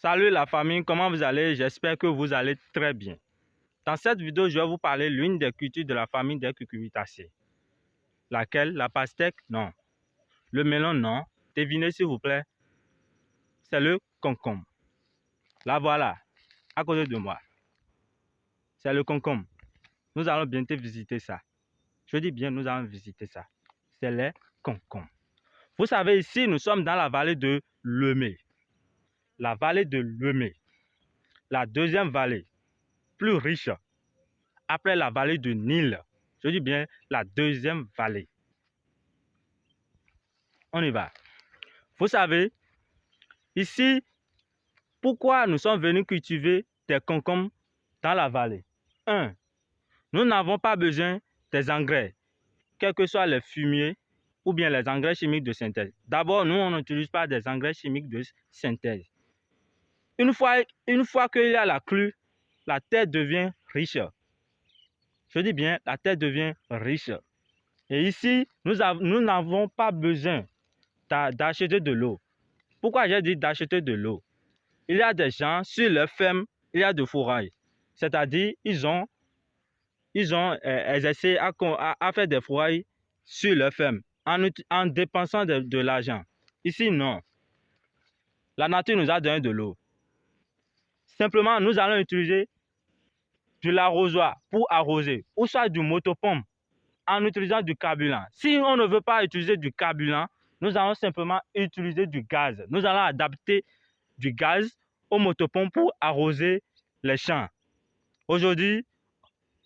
Salut la famille, comment vous allez? J'espère que vous allez très bien. Dans cette vidéo, je vais vous parler de l'une des cultures de la famille des cucurbitacées. Laquelle? La pastèque? Non. Le melon? Non. Devinez s'il vous plaît. C'est le concombre. Là voilà, à côté de moi. C'est le concombre. Nous allons bientôt visiter ça. Je dis bien, nous allons visiter ça. C'est les concombres. Vous savez, ici, nous sommes dans la vallée de Lemay. La vallée de Lemay. La deuxième vallée, plus riche, après la vallée du Nil. Je dis bien la deuxième vallée. On y va. Vous savez, ici, pourquoi nous sommes venus cultiver des concombres dans la vallée? 1. Nous n'avons pas besoin des engrais, quels que soient les fumiers ou bien les engrais chimiques de synthèse. D'abord, nous, on n'utilise pas des engrais chimiques de synthèse. Une fois qu'il y a la crue, la terre devient riche. Je dis bien, la terre devient riche. Et ici, nous n'avons pas besoin d'acheter de l'eau. Pourquoi j'ai dit d'acheter de l'eau? Il y a des gens, sur leur ferme, il y a de fourrailles. C'est-à-dire, ils ont essayé à faire des fourrailles sur leur ferme en dépensant de l'argent. Ici, non. La nature nous a donné de l'eau. Simplement, nous allons utiliser de l'arrosoir pour arroser, ou soit du motopompe en utilisant du carburant. Si on ne veut pas utiliser du carburant, nous allons simplement utiliser du gaz. Nous allons adapter du gaz au motopompes pour arroser les champs. Aujourd'hui,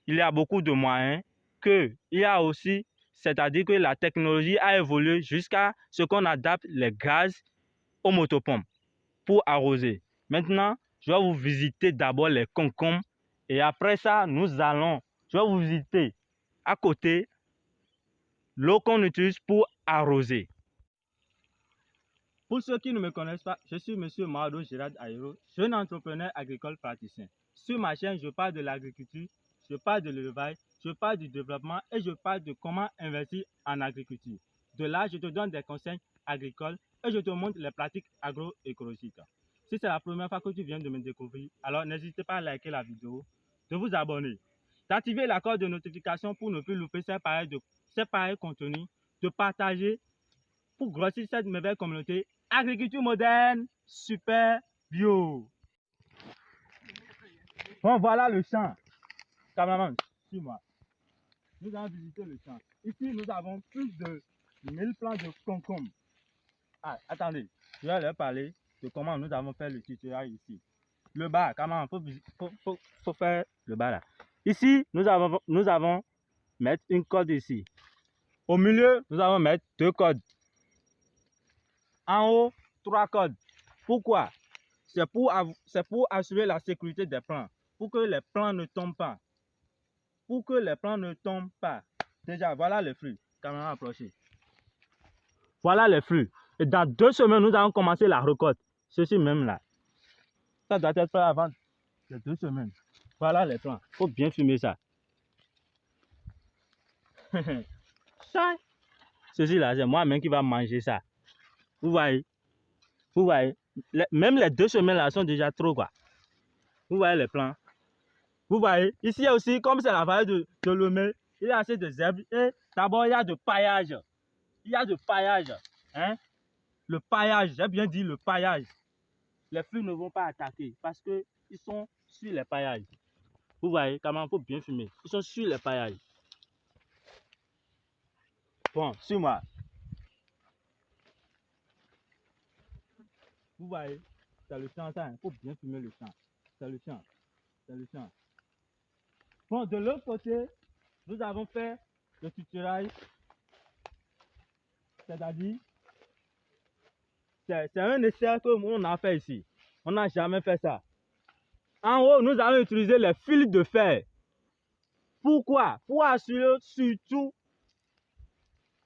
il y a beaucoup de moyens il y a aussi, c'est-à-dire que la technologie a évolué jusqu'à ce qu'on adapte les gaz aux motopompes pour arroser. Maintenant, je vais vous visiter d'abord les concombres et après ça, je vais vous visiter à côté l'eau qu'on utilise pour arroser. Pour ceux qui ne me connaissent pas, je suis M. Mado Gérard Ayero, jeune entrepreneur agricole praticien. Sur ma chaîne, je parle de l'agriculture, je parle de l'élevage, je parle du développement et je parle de comment investir en agriculture. De là, je te donne des conseils agricoles et je te montre les pratiques agroécologiques. Si c'est la première fois que tu viens de me découvrir, alors n'hésitez pas à liker la vidéo, de vous abonner, d'activer la cloche de notification pour ne plus louper ces pareils contenus, de partager pour grossir cette nouvelle communauté. Agriculture moderne, super bio. Bon, voilà le champ. Cameraman, suis-moi. Nous allons visiter le champ. Ici, nous avons plus de 1000 plants de concombres. Ah, attendez, je vais leur parler de comment nous avons fait le tutoriel ici. Le bas, cameraman, faut faire le bas là. Ici, nous avons mettre une corde ici. Au milieu, nous allons mettre 2 cordes. En haut, 3 cordes. Pourquoi? C'est pour assurer la sécurité des plants, pour que les plants ne tombent pas. Pour que les plants ne tombent pas. Déjà, voilà les fruits. Caméra approchée. Voilà les fruits. Et dans 2 semaines, nous allons commencer la récolte. Ceci même là. Ça doit être fait avant les 2 semaines. Voilà les plants. Il faut bien fumer ça. Ceci là, c'est moi-même qui va manger ça. Vous voyez? Vous voyez? Même les 2 semaines là sont déjà trop quoi. Vous voyez les plants? Vous voyez? Ici aussi, comme c'est la vallée de Lemay, il y a assez de zèbres. Et d'abord, il y a de paillage. Il y a de paillage. Hein? Le paillage, j'ai bien dit le paillage. Les fruits ne vont pas attaquer parce qu'ils sont sur les paillages. Vous voyez, comment il faut bien fumer. Ils sont sur les paillages. Bon, suis-moi. Vous voyez, c'est le champ, ça. Il faut bien fumer le champ. C'est le champ. C'est le champ. Bon, de l'autre côté, nous avons fait le tutoriel. C'est-à-dire, c'est un essai que on a fait ici. On n'a jamais fait ça. En haut, nous allons utiliser les fils de fer. Pourquoi? Pour assurer surtout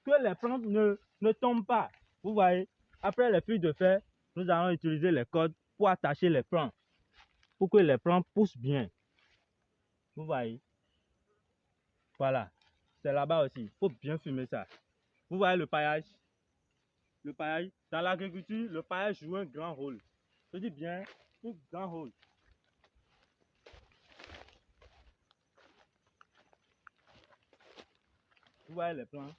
que les plantes ne tombent pas. Vous voyez, après les fils de fer, nous allons utiliser les cordes pour attacher les plants. Pour que les plants poussent bien. Vous voyez. Voilà. C'est là-bas aussi. Il faut bien fumer ça. Vous voyez le paillage? Le paillage. Dans l'agriculture, le paillage joue un grand rôle. Je dis bien, Une grande hausse. Vous voyez les plants?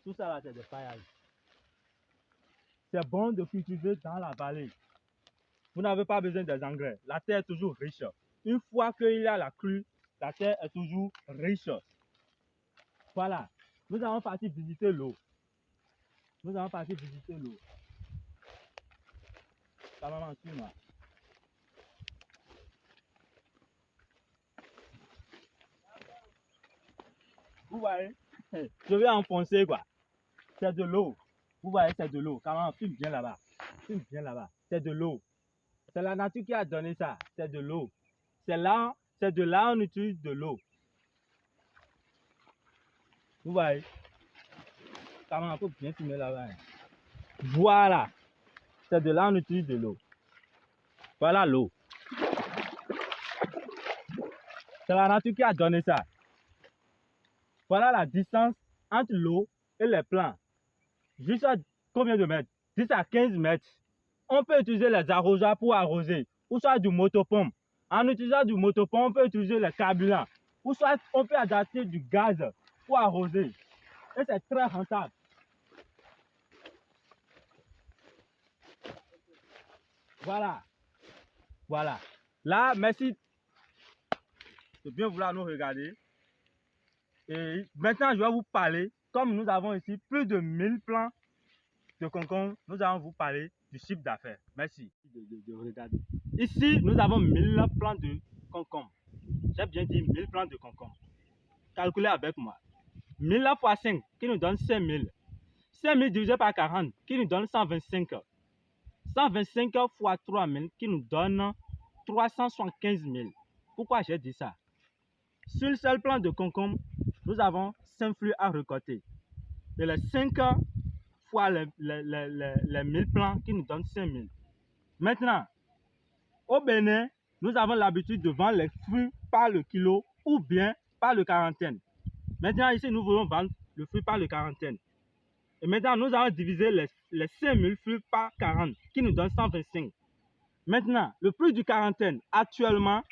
Tout ça là, c'est des paillages. C'est bon de cultiver dans la vallée. Vous n'avez pas besoin des engrais. La terre est toujours riche. Une fois qu'il y a la crue, la terre est toujours riche. Voilà. Nous allons partir visiter l'eau. Nous allons partir visiter l'eau. Ta maman, suis-moi. Vous voyez? Je vais enfoncer quoi. C'est de l'eau. Vous voyez, c'est de l'eau. Comment on filme bien là-bas. Filme bien là-bas. C'est de l'eau. C'est la nature qui a donné ça. C'est de l'eau. C'est de là on utilise de l'eau. Vous voyez? Comment on peut bien filmer là-bas. Voilà. C'est de là on utilise de l'eau. Voilà l'eau. C'est la nature qui a donné ça. Voilà la distance entre l'eau et les plants. Juste à combien de mètres? 10 à 15 mètres. On peut utiliser les arrosoirs pour arroser. Ou soit du motopompe. En utilisant du motopompe, on peut utiliser les carburants. Ou soit on peut adapter du gaz pour arroser. Et c'est très rentable. Voilà. Voilà. Là, merci de bien vouloir nous regarder. Et maintenant, je vais vous parler, comme nous avons ici plus de 1000 plants de concombre, nous allons vous parler du chiffre d'affaires. Merci de regarder. Ici, nous avons 1000 plants de concombre. J'ai bien dit 1000 plants de concombre. Calculez avec moi. 1000 fois 5 qui nous donne 5000. 5000 divisé par 40 qui nous donne 125. 125 fois 3000 qui nous donne 375 000. Pourquoi j'ai dit ça? Sur le seul plant de concombre, nous avons 5 flux à récolter. Et les 5 fois les 1000 plants qui nous donnent 5000. Maintenant, au Bénin, nous avons l'habitude de vendre les fruits par le kilo ou bien par le quarantaine. Maintenant, ici, nous voulons vendre le fruit par le quarantaine. Et maintenant, nous allons diviser les 5000 fruits par 40 qui nous donne 125. Maintenant, le prix du quarantaine, actuellement,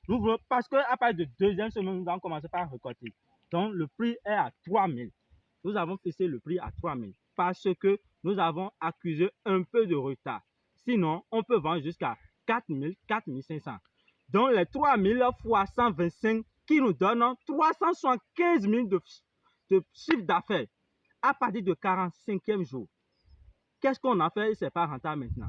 nous voulons, parce qu'à partir de deuxième semaine, nous allons commencer par récolter. Donc, le prix est à 3000. Nous avons fixé le prix à 3000 parce que nous avons accusé un peu de retard. Sinon, on peut vendre jusqu'à 4000, 4500. Donc, les 3000 fois 125 qui nous donnent 375 000 de chiffre d'affaires à partir du 45e jour. Qu'est-ce qu'on a fait et c'est pas rentable maintenant?